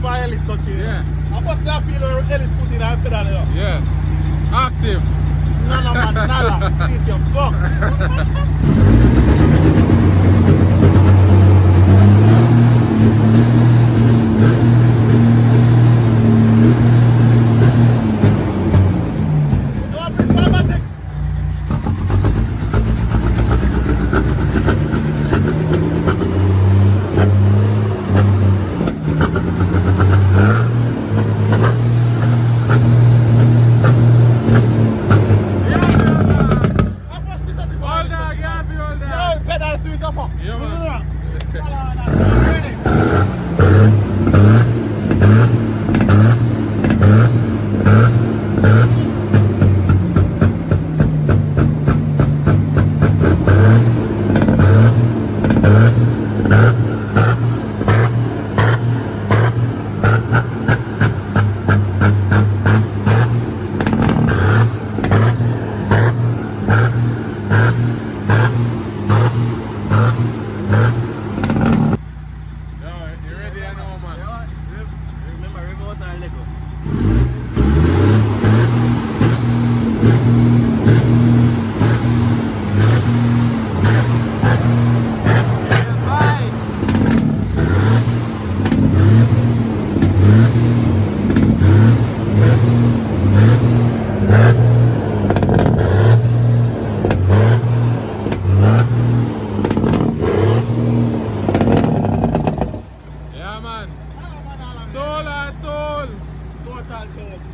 for Ellis touching. Yeah. I must not feel where Ellis put in her pedal. Yeah. Active. Nada, man, nada. Eat your fuck.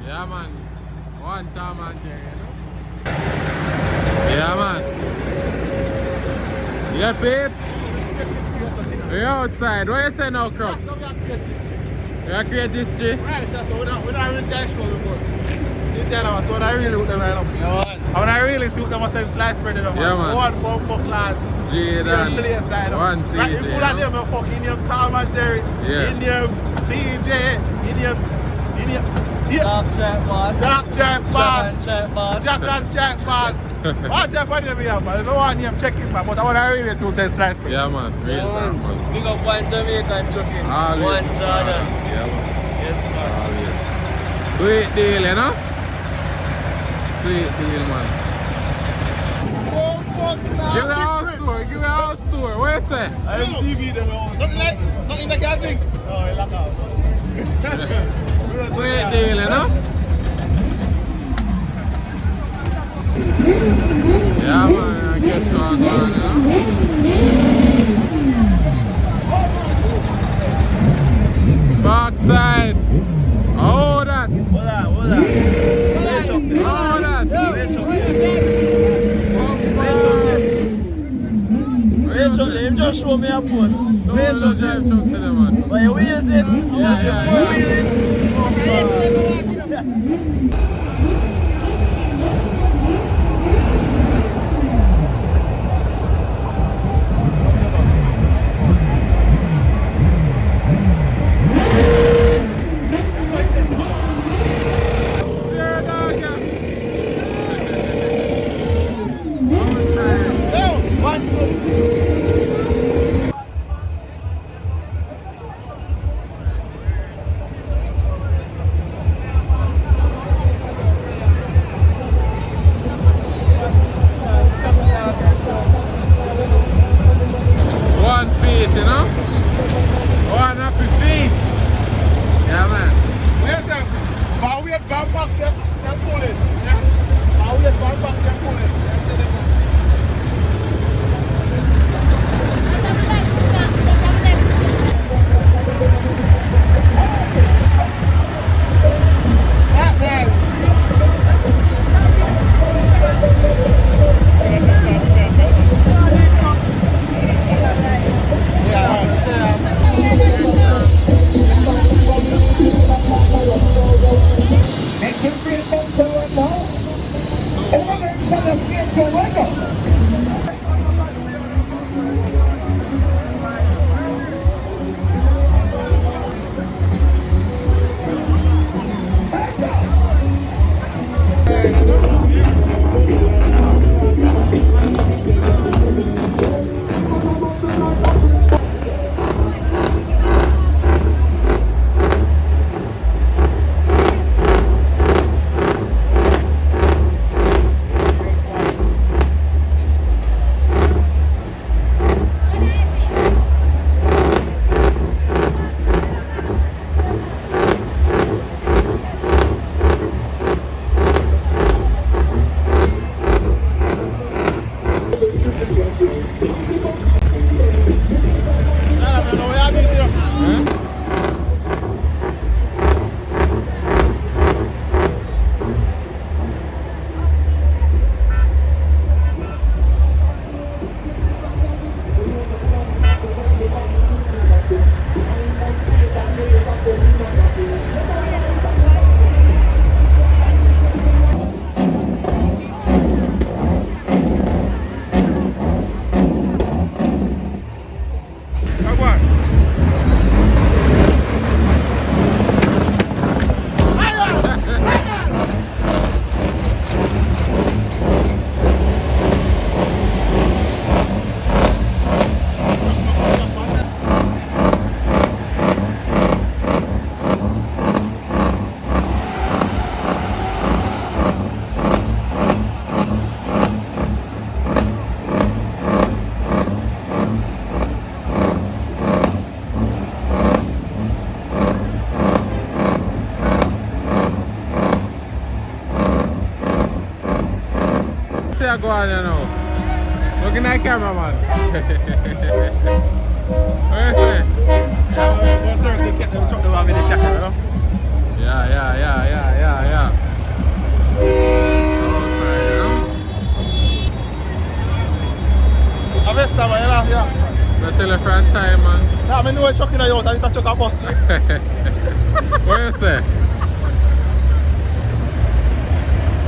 Yeah, man. One time and yeah, man. Yeah, peeps. We're outside. What you say now, Crux? You create history? Right, that's what we're not really trying to show before. See, that's what I really look them right up. Yeah, when I really suit them, I say slice spread it up. Yeah, man. One bump lad. Jaden. One CJ. Right, you full of them, you fucking name Tom and Jerry. Yeah. In name CJ. In name. Dark Jack Boss. Dark Jack Boss. Jack Boss. Jack and Jack Boss. What type of name you have, man? If you want name, check it, man. But I want to really suit them slice spread. Yeah, man. Real man. Big up one Jamaican Trucking. One Jordan. Yeah, man. Yes, man. Sweet deal, you know? Sweet deal, man. Give me a house tour, give me a house tour. What you say? MTV them all. Nothing like that thing. No, I like that. Sweet deal, you know? Yeah, man, I guess so, you know? Backside. Oh, that. Hold on. Oh, that. Rachel, him just show me a post. Rachel drive truck to them, man. But you wheels it. Yeah. Welcome. are going, you know. Looking at camera, man. What you say? Yeah. A Vesta, man, yeah. The telephone time, man. Yeah, I know it's trucking out, and it's a truck a bus. What you say?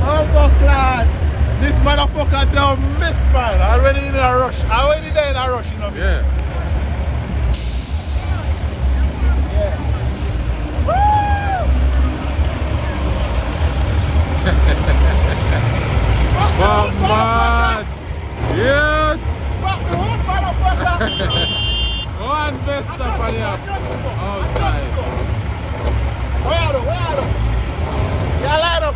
Oh, fuck, lad. This motherfucker don't miss, man. Already in a rush. Already there in a rush, you know. Yeah. Bombard! Yes! One best up on you. Outside. Where are you? Yeah, line up.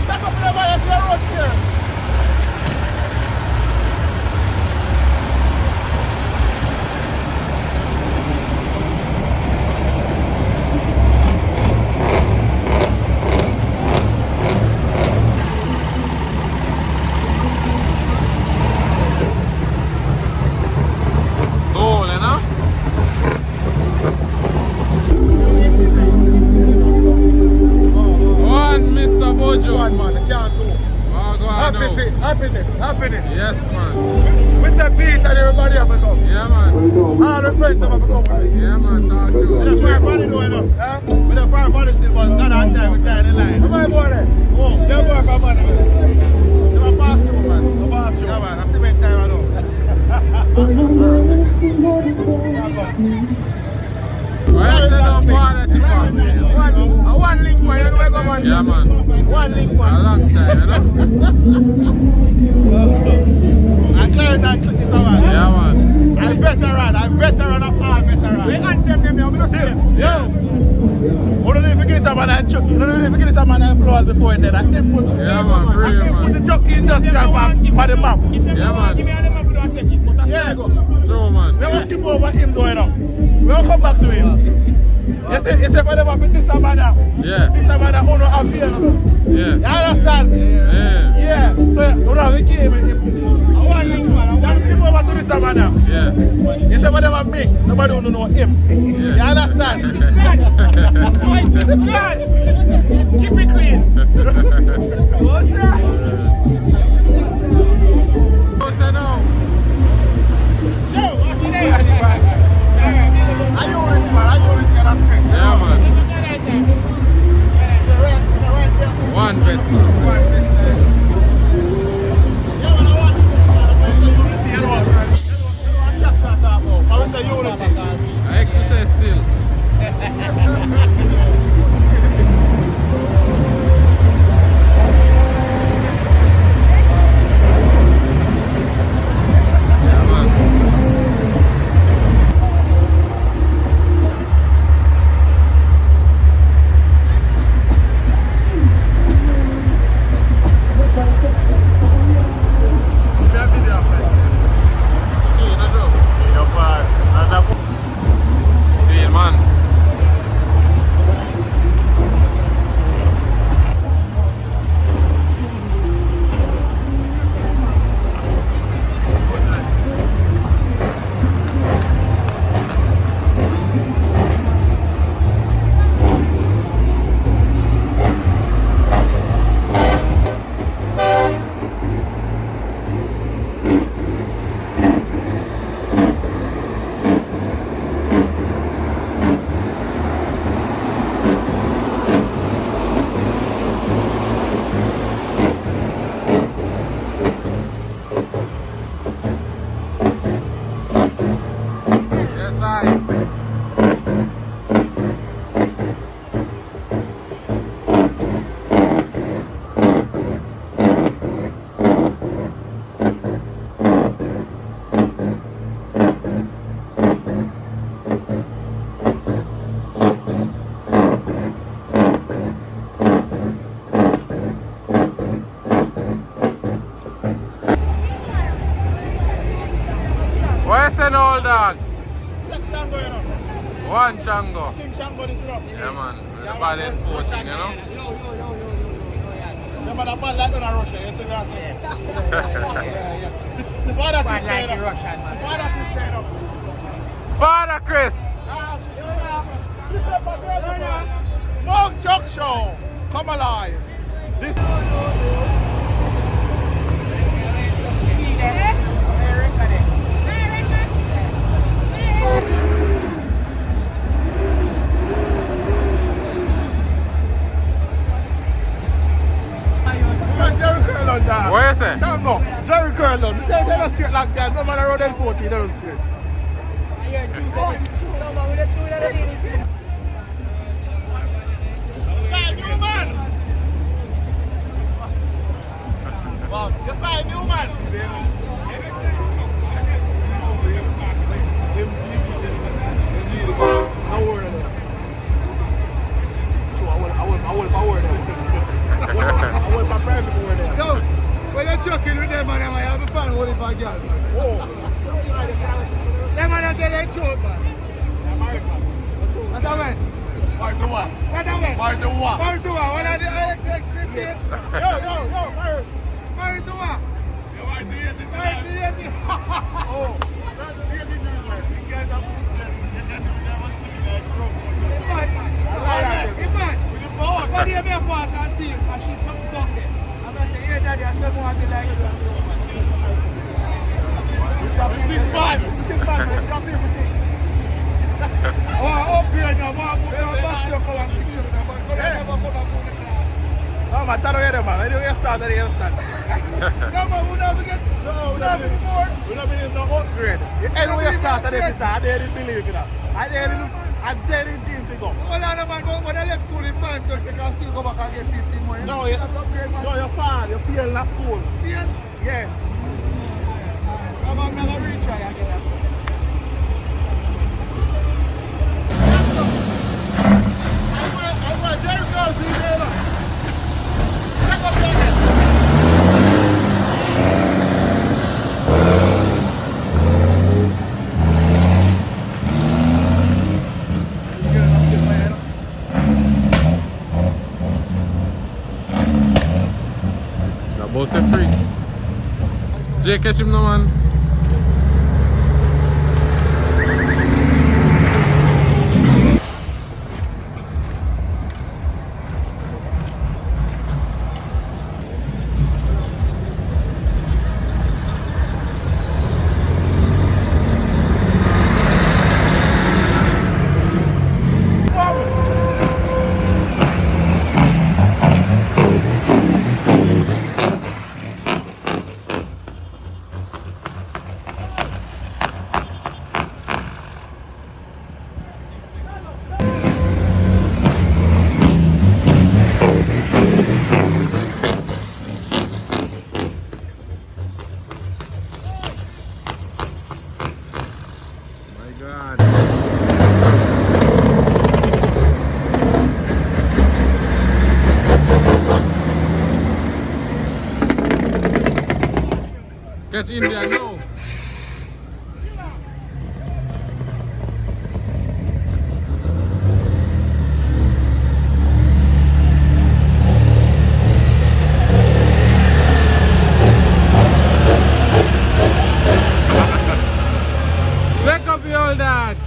Back up in the way, it's your road here. Buju. One man, I can't do. Oh, go on now. Happiness. Yes, man. Mr. Pete and everybody have to come. Yeah, man. All the friends have to come. Yeah, man. Talk to you. With a fire body doing up. With a fire body still, but not on time, we try the line. Come on, boy. Oh, they'll go for money. They'll pass through, man. They'll pass through. Yeah, man. That's the main time I know. Why is there no border to come? One link for you, you know, come on. Yeah, man. One link for A long time, you know? I'm clearing that shit, man. Yeah, man. I'm veteran of all veterans. We anthem them, I'm not saying. Yo! Who don't even forget this man and truck? You don't even forget this man and floors before it did. I can put Yeah, man. Bring it, put the man. truck industrial map on the map. Yeah, man. Yeah. True, man. We will skip over him though, you know. We will come back to him. You say for them up in this man now. Yeah. This man now who don't have fear. Yes. You understand? Yeah. Yeah. So you know we came in. One link man. Skip over to this man now. Yeah. You say for them have me. Nobody will know him. Yeah. You understand? God! Keep it clean! What's that? What's that now? Yo, what's your name? Are you on it, man? Are you on it? That's straight. Yeah, man. One best. Yeah, man, I want unity, you know. I want the unity. I exercise still. Yeah, man. Deal, man. Yes, I. Where's an old dog? Shango, you know. One Shango. King Shango this rock. Yeah, man. The ball in 14, you know? Them are the bad like in Russia, you see what I'm saying? Yeah. The father Chris stayed up. Russian, man. The father Chris stayed up. Father Chris! Mount Chuck Show! Come alive! This Jerry Curlon down. What you say? Come on, Jerry Curlon. They don't straight like that. No man around L40, they don't straight. New man. You find new man. Yo, when you're trucking with them, man, I have a fan holding for a girl, man. Oh. Them man don't get that joke, man. What that mean? What the what? What that mean? What the what? What the what? What are the expensive? Yo, married to what? You want to eat it? Married to eat it? Oh, that's the eating usually. You get that pussy, you can do never stick in that crop. It's bad, man. It's bad. With the boat. What do you mean for and see you? And she come down there. I'm going to say, hey, daddy, I still want to like you. It's bad. It's bad. Drop everything. Oh, up here now. I'm going to bust your color and picture now. But come on, come on. No, man, tell me, man. I know you start, I know you start. No, man, we never get. No, we never get more. We never get no upgrade. I know you start, I didn't believe it. I didn't think to go. Well, no, man, when I left school in France, you can still go back and get 15 more. No, you're fine. You're failing at school. Fail? Yeah. Come on, never retry again. I want Jerry Girls in there. Check up your head. That boss is free. Jay, catch him now, man. Catch India now. Wake up your old dad.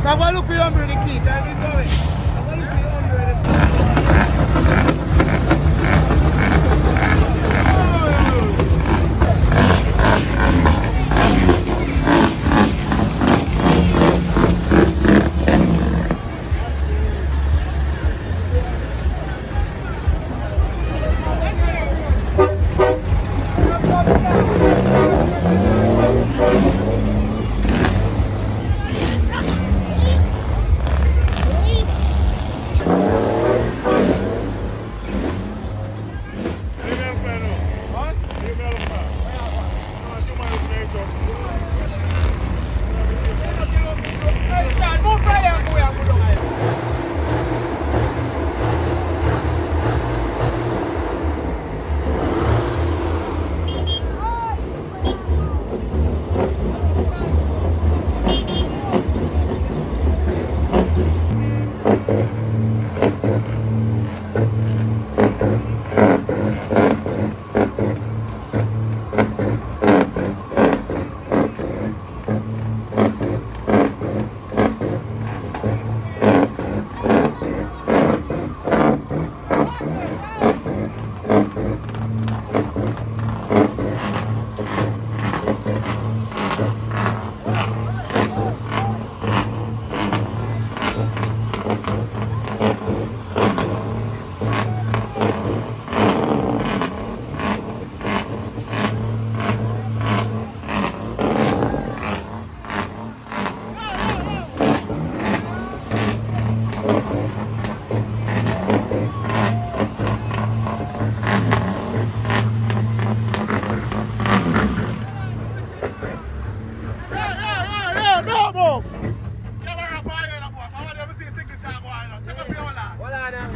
I'm going to look for you under the key. Time is going. I'm going to look for you under the key.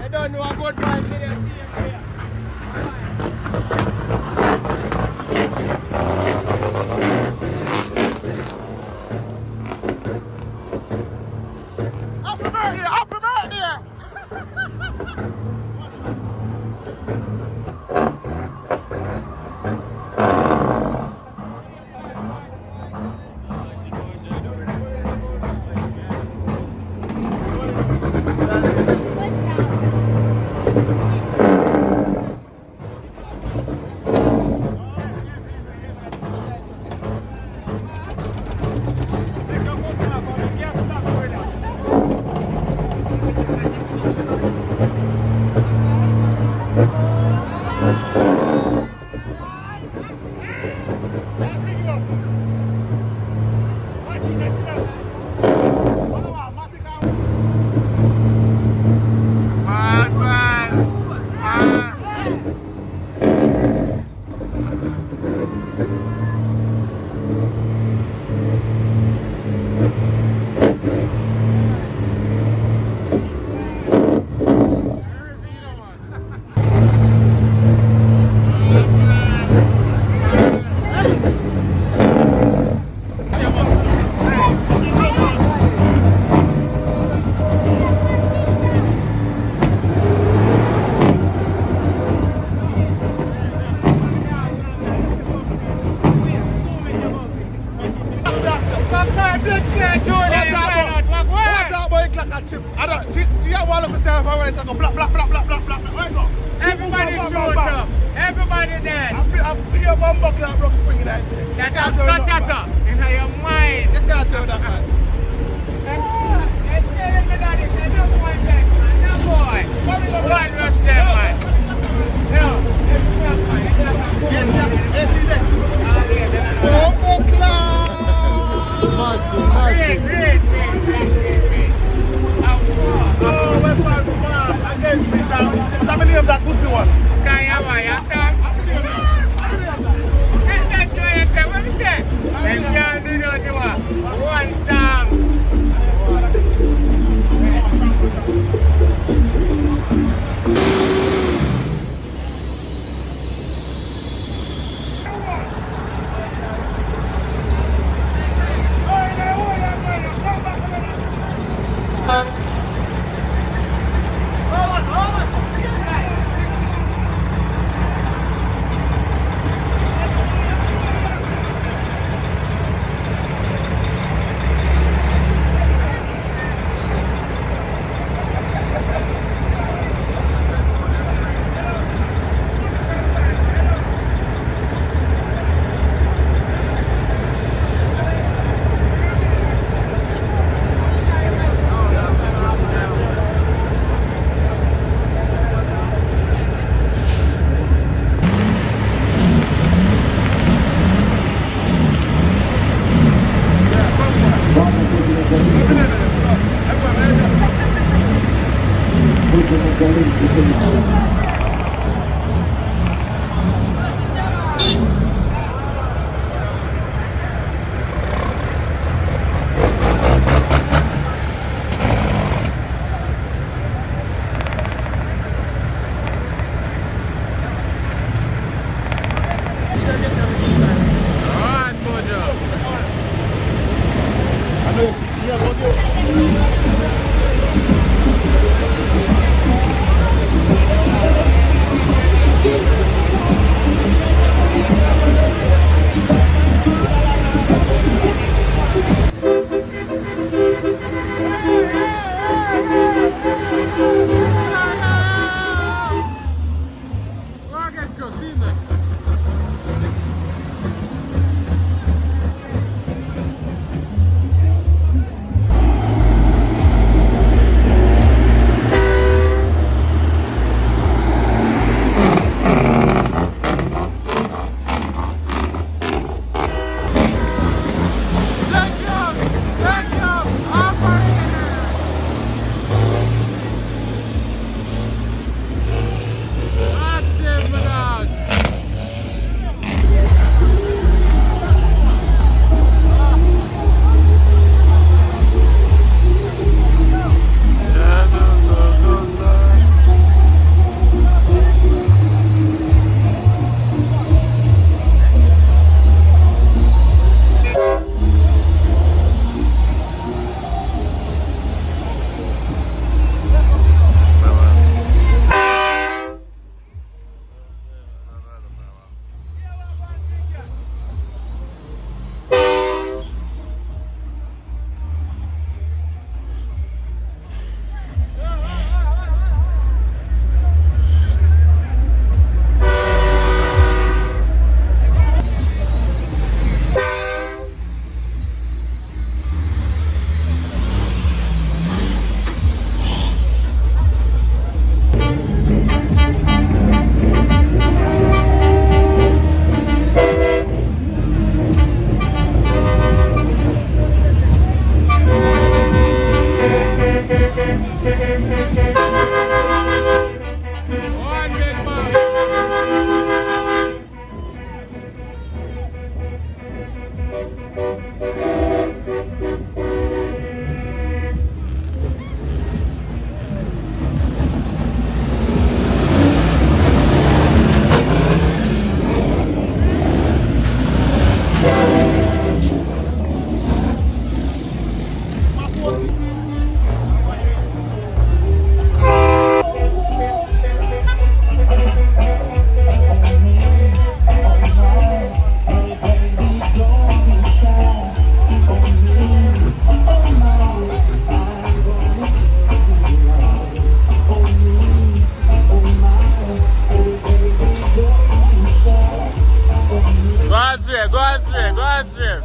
I don't know a good vibes in the same area. Happy birthday! Happy birthday! Everybody showed up. Everybody dead. I'm free of bumper club rock spring like this. That touch us up in your mind. You can't do that, man. And tell me that it's a no boy back, man. No boy. Go and rush them, man. No. Bumper club. Great. Oh, we're far against me, shall we? I believe that pussy one. Okay, how are you, sir? Let's show you, sir. What we say? And can't do nothing, one song. On, Buju. Go get Cosina. Thank you, operator. Active without. One big man. Go on straight, go on straight, go on straight.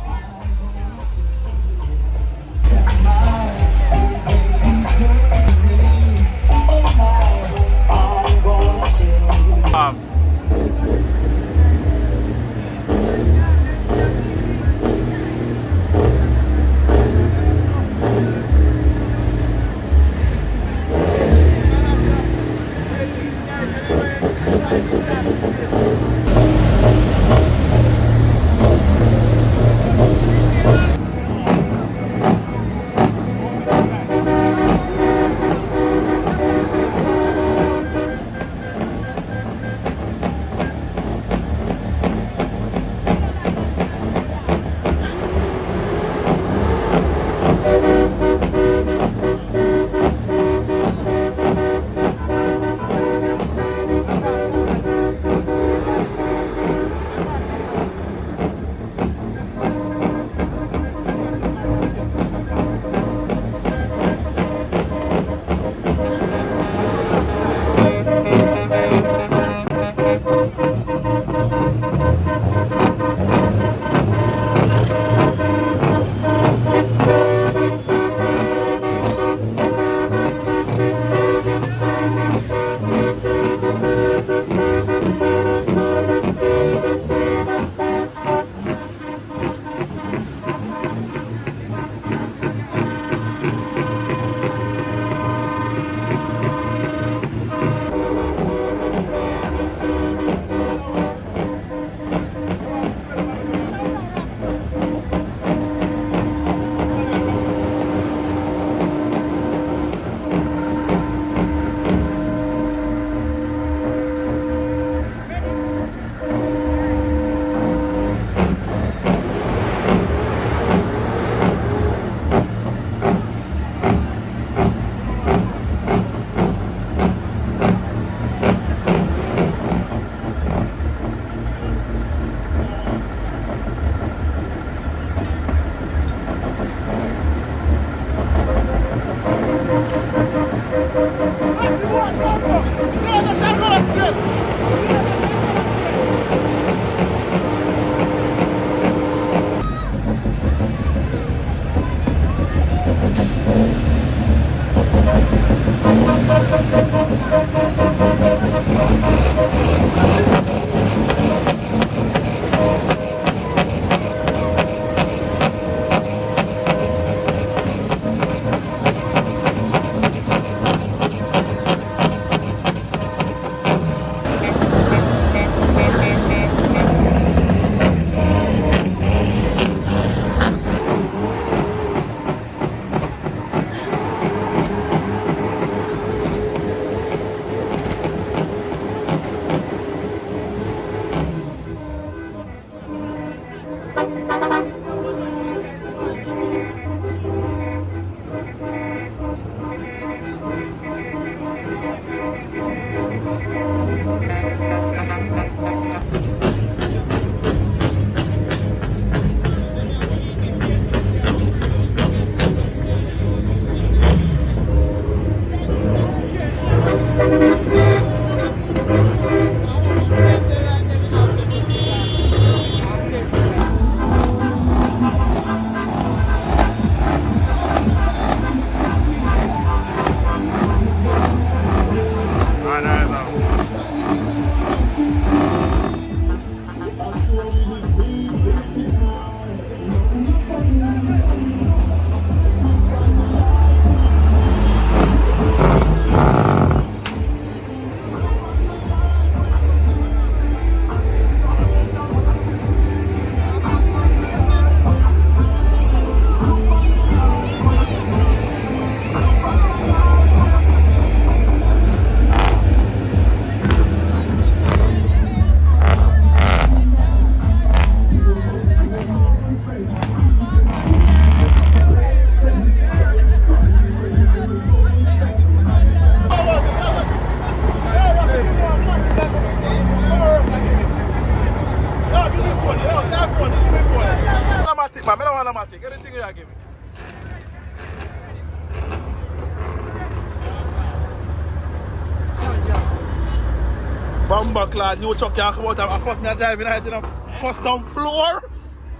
Bumbuckler, new truck can come out of a first me driving right in a custom floor.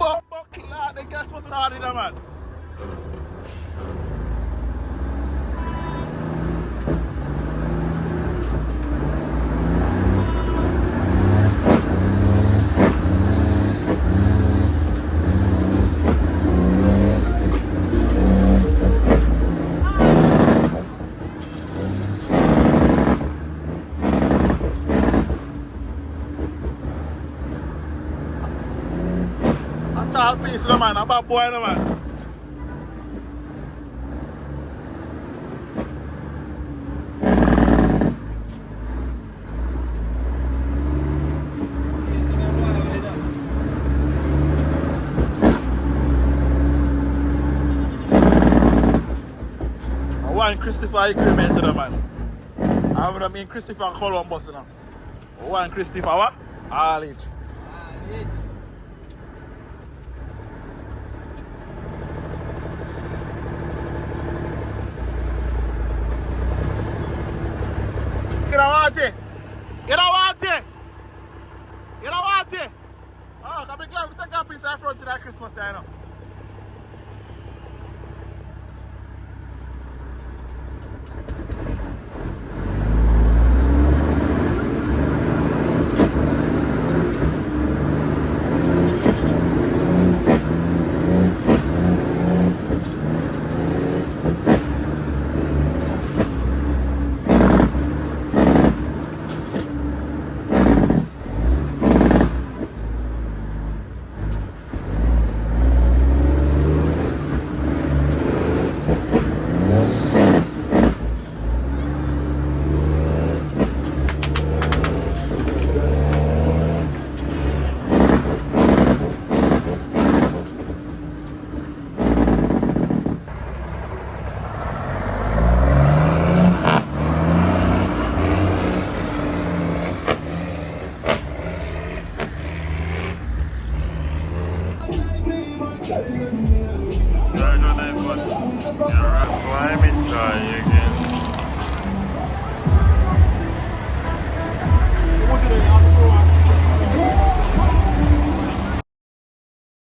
Bumbuckler, the gas was hard in a man. Tall piece, no man, a bad boy, no man. I want Christopher equipment, no man. I would have been Christopher Columbus, you know. I want Christopher what? All it. You don't want it? You don't want it? You don't want it? Oh, I'm glad we take a piece of front to that Christmas, you know. I'm enjoying